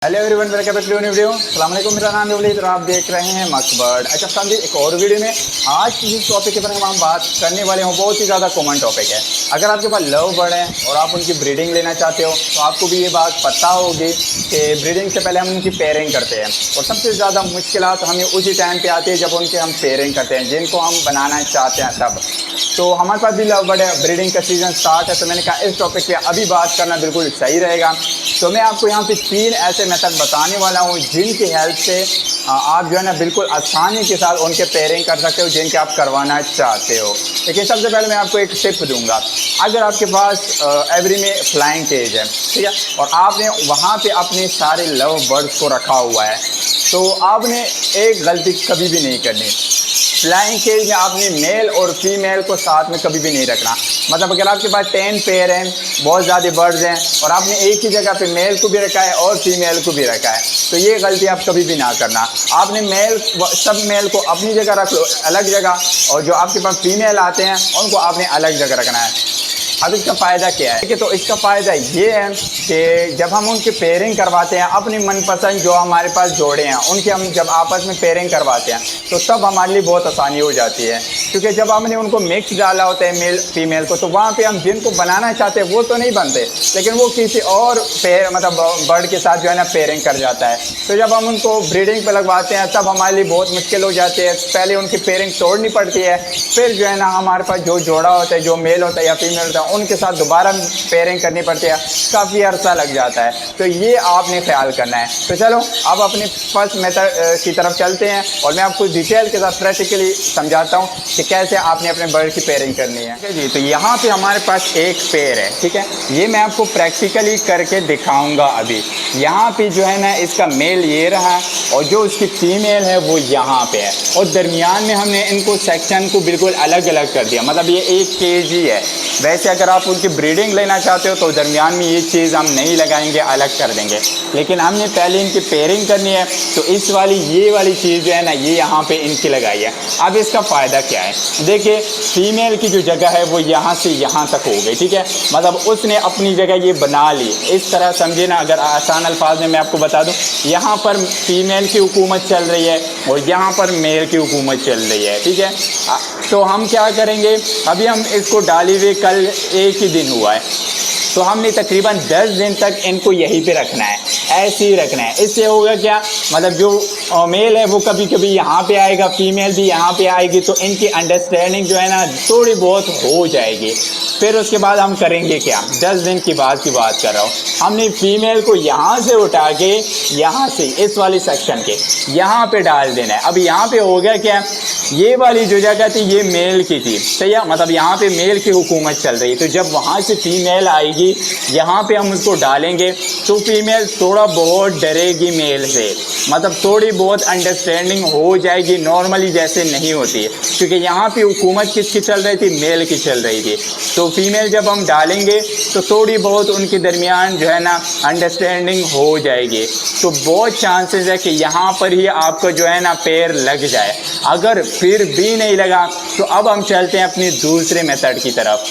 Hello everyone, welcome back to new video. अस्सलाम वालेकुम, मेरा नाम है वलीद और आप देख रहे हैं मकबर्ड। अच्छा सामने एक और वीडियो में आज जिस टॉपिक के बारे में हम बात करने वाले हैं बहुत ही ज़्यादा कॉमन टॉपिक है। अगर आपके पास लव बर्ड है और आप उनकी ब्रीडिंग लेना चाहते हो तो आपको भी ये बात पता होगी कि ब्रीडिंग से पहले हम उनकी पेयरिंग करते हैं और सबसे ज़्यादा मुश्किलात हमें उसी टाइम पर आती है जब उनके हम पेयरिंग करते हैं, जिनको हम बनाना चाहते हैं तब। तो हमारे पास भी लव बर्ड है, ब्रीडिंग का सीज़न स्टार्ट है, तो मैंने कहा इस टॉपिक पे अभी बात करना बिल्कुल सही रहेगा। तो मैं आपको यहाँ पे 3 ऐसे मेथड बताने वाला हूँ जिनकी हेल्प से आप जो है ना बिल्कुल आसानी के साथ उनके पेयरिंग कर सकते हो जिनके आप करवाना चाहते हो। लेकिन सबसे पहले मैं आपको एक टिप दूंगा। अगर आपके पास एवरी में फ्लाइंग केज है, ठीक है, और आपने वहाँ पे अपने सारे लव बर्ड्स को रखा हुआ है, तो आपने एक गलती कभी भी नहीं करनी। फ्लाइंग केज में आपने मेल और फीमेल को साथ में कभी भी नहीं रखना। मतलब अगर आपके पास 10 पेयर हैं, बहुत ज़्यादा बर्ड्स हैं और आपने एक ही जगह पे मेल को भी रखा है और फीमेल को भी रखा है, तो ये गलती आप कभी भी ना करना। आपने सब मेल को अपनी जगह रख लो अलग जगह, और जो आपके पास फीमेल आते हैं उनको आपने अलग जगह रखना है। अब इसका फ़ायदा क्या है? तो इसका फ़ायदा ये है कि जब हम उनकी पेयरिंग करवाते हैं, अपनी मनपसंद जो हमारे पास जोड़े हैं उनकी हम जब आपस में पेयरिंग करवाते हैं तो तब हमारे लिए बहुत आसानी हो जाती है। क्योंकि जब हमने उनको मिक्स डाला होता है मेल फीमेल को, तो वहाँ पे हम जिनको बनाना चाहते हैं वो तो नहीं बनते, लेकिन वो किसी और बर्ड के साथ जो है ना पेयरिंग कर जाता है। तो जब हम उनको ब्रीडिंग पे लगवाते हैं तब हमारे लिए बहुत मुश्किल हो जाती है। पहले उनकी पेयरिंग तोड़नी पड़ती है, फिर जो है ना हमारे पास जो जोड़ा होता है, जो मेल होता है या फीमेल होता है, उनके साथ दोबारा पेयरिंग करनी पड़ती है, काफ़ी अरसा लग जाता है। तो ये आपने ख्याल करना है। तो चलो अब अपने फर्स्ट मेथड की तरफ चलते हैं और मैं आपको डिटेल के साथ प्रैक्टिकली समझाता हूँ कि कैसे आपने अपने बर्ड की पेयरिंग करनी है। ठीक है जी, तो यहाँ पे हमारे पास एक पेयर है, ठीक है, ये मैं आपको प्रैक्टिकली करके दिखाऊंगा अभी। यहाँ पे जो है ना इसका मेल ये रहा और जो उसकी फीमेल है वो यहाँ पे है, और दरमियान में हमने इनको सेक्शन को बिल्कुल अलग अलग कर दिया। मतलब ये एक केज ही है। वैसे अगर आप उनकी ब्रीडिंग लेना चाहते हो तो दरमियान में ये चीज़ हम नहीं लगाएंगे, अलग कर देंगे, लेकिन हमने पहले इनकी पेयरिंग करनी है तो इस वाली ये वाली चीज़ जो है ना ये यहाँ पे इनकी लगाई है। अब इसका फ़ायदा क्या है? देखिए, फीमेल की जो जगह है वो यहाँ से यहाँ तक हो गई, ठीक है, मतलब उसने अपनी जगह ये बना ली। इस तरह समझे ना, अगर आसान अल्फाज में मैं आपको बता दूँ, यहाँ पर फीमेल की हुकूमत चल रही है और यहाँ पर मेल की हुकूमत चल रही है, ठीक है। तो हम क्या करेंगे, अभी हम इसको डाली हुए कल एक ही दिन हुआ है, तो हमने तकरीबन 10 दिन तक इनको यहीं पे रखना है, ऐसे ही रखना है। इससे होगा क्या, मतलब जो मेल है वो कभी कभी यहाँ पे आएगा, फीमेल भी यहाँ पे आएगी, तो इनकी अंडरस्टैंडिंग जो है ना थोड़ी बहुत हो जाएगी। फिर उसके बाद हम करेंगे क्या, 10 दिन की बाद की बात कर रहा हूँ, हमने फीमेल को यहाँ से उठा के यहाँ से इस वाली सेक्शन के यहाँ पे डाल देना है। अब यहाँ पे हो गया क्या, ये वाली जो जगह थी ये मेल की थी, सही है, मतलब यहाँ पे मेल की हुकूमत चल रही। तो जब वहाँ से फीमेल आएगी यहाँ पे हम उसको डालेंगे तो फीमेल थोड़ा बहुत डरेगी मेल से, मतलब थोड़ी बहुत अंडरस्टैंडिंग हो जाएगी, नॉर्मली जैसे नहीं होती है, क्योंकि यहाँ पे हुकूमत किसकी चल रही थी, मेल की चल रही थी। तो फीमेल जब हम डालेंगे तो थोड़ी बहुत उनके दरमियान जो है ना अंडरस्टैंडिंग हो जाएगी। तो बहुत चांसेस है कि यहाँ पर ही आपको जो है ना पेयर लग जाए। अगर फिर भी नहीं लगा तो अब हम चलते हैं अपनी दूसरे मेथड की तरफ।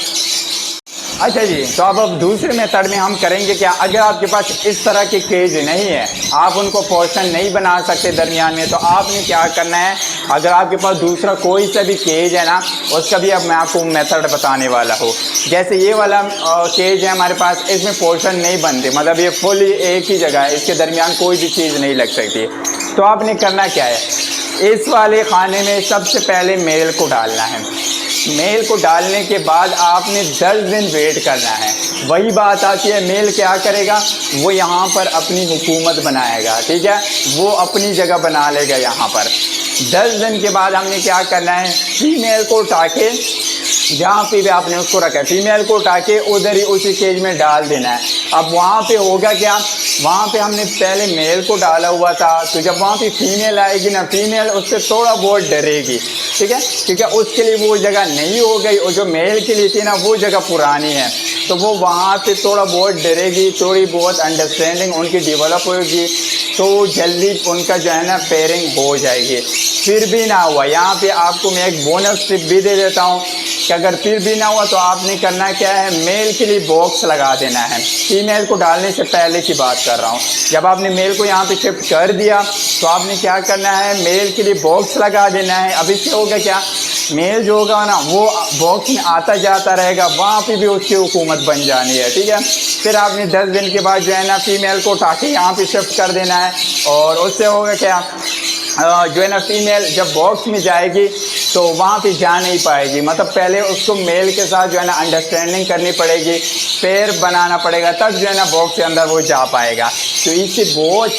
अच्छा जी, तो अब दूसरे मेथड में हम करेंगे क्या, अगर आपके पास इस तरह के केज नहीं है, आप उनको पोर्शन नहीं बना सकते दरमियान में, तो आपने क्या करना है, अगर आपके पास दूसरा कोई सा भी केज है ना, उसका भी अब मैं आपको मेथड बताने वाला हूँ। जैसे ये वाला केज है हमारे पास, इसमें पोर्शन नहीं बनते, मतलब ये फुल एक ही जगह है, इसके दरमियान कोई भी चीज़ नहीं लग सकती। तो आपने करना क्या है, इस वाले खाने में सबसे पहले मेल को डालना है। मेल को डालने के बाद आपने 10 दिन वेट करना है। वही बात आती है, मेल क्या करेगा, वो यहाँ पर अपनी हुकूमत बनाएगा, ठीक है, वो अपनी जगह बना लेगा यहाँ पर। 10 दिन के बाद हमने क्या करना है, फीमेल को उठा के जहाँ पे भी आपने उसको रखा है, फीमेल को उठा के उधर ही उसी केज में डाल देना है। अब वहाँ पे होगा क्या, वहाँ पे हमने पहले मेल को डाला हुआ था, तो जब वहाँ पे फीमेल आएगी ना, फीमेल उससे थोड़ा बहुत डरेगी, ठीक है, क्योंकि उसके लिए वो जगह नहीं हो गई, और जो मेल के लिए थी ना वो जगह पुरानी है, तो वो वहाँ पे थोड़ा बहुत डरेगी, थोड़ी बहुत अंडरस्टैंडिंग उनकी डेवलप होगी, तो जल्दी उनका जो है ना पेयरिंग हो जाएगी। फिर भी ना हुआ, यहाँ पे आपको मैं एक बोनस टिप भी दे देता हूँ کہ اگر پھر بھی نہ ہوا تو آپ نے کرنا کیا ہے، میل کے لیے باکس لگا دینا ہے. فیمیل کو ڈالنے سے پہلے کی بات کر رہا ہوں. جب آپ نے میل کو یہاں پہ شفٹ کر دیا تو آپ نے کیا کرنا ہے، میل کے لیے باکس لگا دینا ہے. اب اس سے ہوگا کیا، میل جو ہوگا نا وہ باکس میں آتا جاتا رہے گا، وہاں پہ بھی اس کی حکومت بن جانی ہے. ٹھیک ہے، پھر آپ نے 10 دن کے بعد جو ہے نا فیمیل کو اٹھا کے یہاں پہ شفٹ کر دینا ہے. اور اس سے ہوگا کیا، جو ہے نا فیمیل جب باکس میں جائے گی تو وہاں پہ جا نہیں پائے گی. مطلب پہلے اس کو میل کے ساتھ جو ہے نا انڈرسٹینڈنگ کرنی پڑے گی، پیر بنانا پڑے گا، تب جو ہے نا باکس کے اندر وہ جا پائے گا. تو اس سے بہت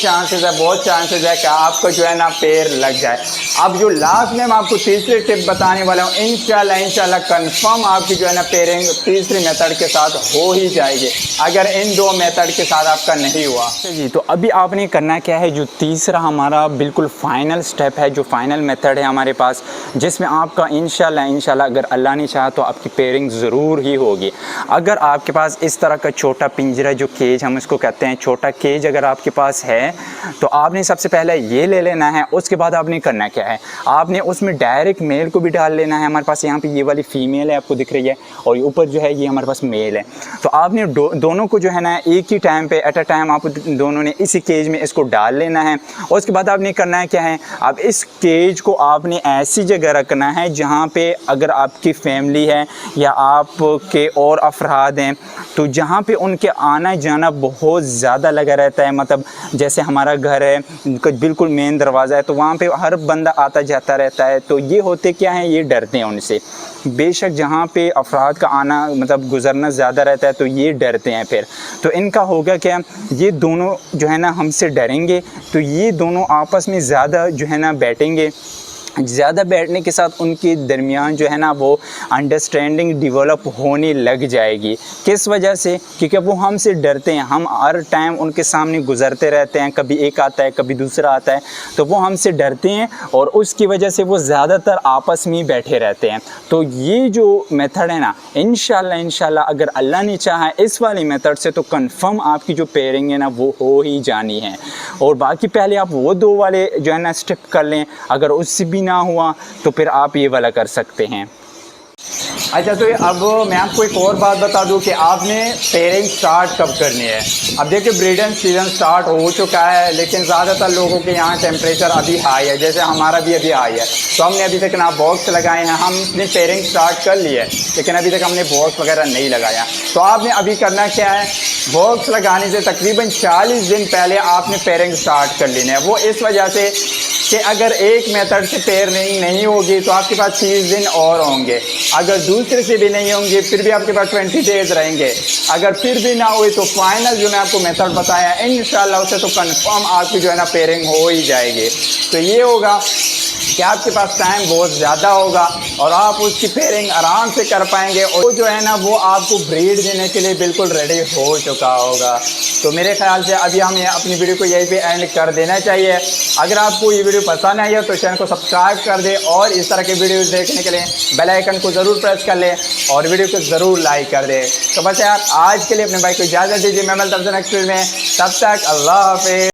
چانسز ہے کہ آپ کو جو ہے نا پیر لگ جائے. اب جو لاسٹ میں آپ کو تیسری ٹپ بتانے والا ہوں، انشاءاللہ کنفرم آپ کی جو ہے نا پیرنگ تیسری میتھڈ کے ساتھ ہو ہی جائے گی، اگر ان 2 میتھڈ کے ساتھ آپ کا نہیں ہوا. جی تو ابھی آپ نے کرنا کیا ہے، جو تیسرا ہمارا بالکل فائنل سٹیپ ہے، جو فائنل میتھڈ ہے ہمارے پاس، جس میں آپ کا انشاءاللہ اگر اللہ نے چاہا تو آپ کی پیرنگ ضرور ہی ہوگی. اگر آپ کے پاس اس طرح کا چھوٹا پنجرا، جو کیج ہم اس کو کہتے ہیں، چھوٹا کیج اگر آپ کے پاس ہے تو آپ نے سب سے پہلے یہ لے لینا ہے. اس کے بعد آپ نے کرنا کیا ہے، آپ نے اس میں ڈائریکٹ میل کو بھی ڈال لینا ہے. ہمارے پاس یہاں پہ یہ والی فیمیل ہے، آپ کو دکھ رہی ہے، اور اوپر جو ہے یہ ہمارے پاس میل ہے. تو آپ نے دونوں کو جو ہے نا ایک ہی ٹائم پہ ایٹ اے ٹائم آپ دونوں نے اسی کیج میں اس کو ڈال لینا ہے. اور اس کے بعد آپ نے کرنا ہے کیا ہے، اب اس کیج کو آپ نے ایسی جگہ رکھنا ہے جہاں پہ اگر آپ کی فیملی ہے یا آپ کے اور افراد ہیں تو جہاں پہ ان کے آنا جانا بہت زیادہ لگا رہتا ہے. مطلب جیسے ہمارا گھر ہے، بالکل مین دروازہ ہے، تو وہاں پہ ہر بندہ آتا جاتا رہتا ہے. تو یہ ہوتے کیا ہیں، یہ ڈرتے ہیں ان سے. بے شک جہاں پہ افراد کا آنا مطلب گزرنا زیادہ رہتا ہے تو یہ ڈرتے ہیں. پھر تو ان کا ہوگا کیا، یہ دونوں جو ہے نا ہم سے ڈریں گے تو یہ دونوں آپس میں زیادہ جو ہے نا بیٹھیں گے. زیادہ بیٹھنے کے ساتھ ان کے درمیان جو ہے نا وہ انڈرسٹینڈنگ ڈیولپ ہونے لگ جائے گی. کس وجہ سے، کیونکہ وہ ہم سے ڈرتے ہیں، ہم ہر ٹائم ان کے سامنے گزرتے رہتے ہیں، کبھی ایک آتا ہے کبھی دوسرا آتا ہے، تو وہ ہم سے ڈرتے ہیں اور اس کی وجہ سے وہ زیادہ تر آپس میں بیٹھے رہتے ہیں. تو یہ جو میتھڈ ہے نا، انشاءاللہ اگر اللہ نے چاہا اس والی میتھڈ سے تو کنفرم آپ کی جو پیرنگ ہے نا وہ ہو ہی جانی ہے. اور باقی پہلے آپ وہ 2 والے جو ہے نا اسٹیپ کر لیں، اگر اس سے بھی نہ ہوا تو پھر آپ یہ والا کر سکتے ہیں. اچھا تو اب میں آپ کو ایک اور بات بتا دوں کہ آپ نے پیرنگ سٹارٹ کب کرنی ہے. اب دیکھیں بریڈنگ سیزن سٹارٹ ہو چکا ہے، لیکن زیادہ تر لوگوں کے یہاں ٹیمپریچر ابھی ہائی ہے، جیسے ہمارا بھی ابھی ہائی ہے. تو ہم نے ابھی تک نہ باکس لگائے ہیں، ہم نے پیرنگ سٹارٹ کر لی ہے لیکن ابھی تک ہم نے باکس وغیرہ نہیں لگایا. تو آپ نے ابھی کرنا کیا ہے، باکس لگانے سے تقریباً 40 دن پہلے آپ نے پیرنگ سٹارٹ کر لینی ہے. وہ اس وجہ سے کہ اگر ایک میتھڈ سے پیرنگ نہیں ہوگی تو آپ کے پاس 30 دن اور ہوں گے، اگر دوسرے سے بھی نہیں ہوں گے پھر بھی آپ کے پاس 20 ڈیز رہیں گے. اگر پھر بھی نہ ہوئی تو فائنل جو میں آپ کو میتھڈ بتایا انشاءاللہ اسے تو کنفرم آپ کی جو ہے نا پیرنگ ہو ہی جائے گی. تو یہ ہوگا کہ آپ کے پاس ٹائم بہت زیادہ ہوگا اور آپ اس کی پیرنگ آرام سے کر پائیں گے، اور جو ہے نا وہ آپ کو بریڈ دینے کے لیے بالکل ریڈی ہو چکا ہوگا. تو میرے خیال سے ابھی ہمیں اپنی ویڈیو کو یہیں پہ اینڈ کر دینا چاہیے. اگر آپ کو یہ ویڈیو پسند آئی ہے تو چینل کو سبسکرائب کر دیں اور اس طرح کی ویڈیوز دیکھنے کے لیے بیل آئیکن کو ضرور پریس کر لیں اور ویڈیو کو ضرور لائک کر دیں. تو بس یار آج کے لیے اپنے بھائی کو اجازت دیجیے، میں ملتا ہوں نیکسٹ ویڈیو میں، تب تک اللہ حافظ.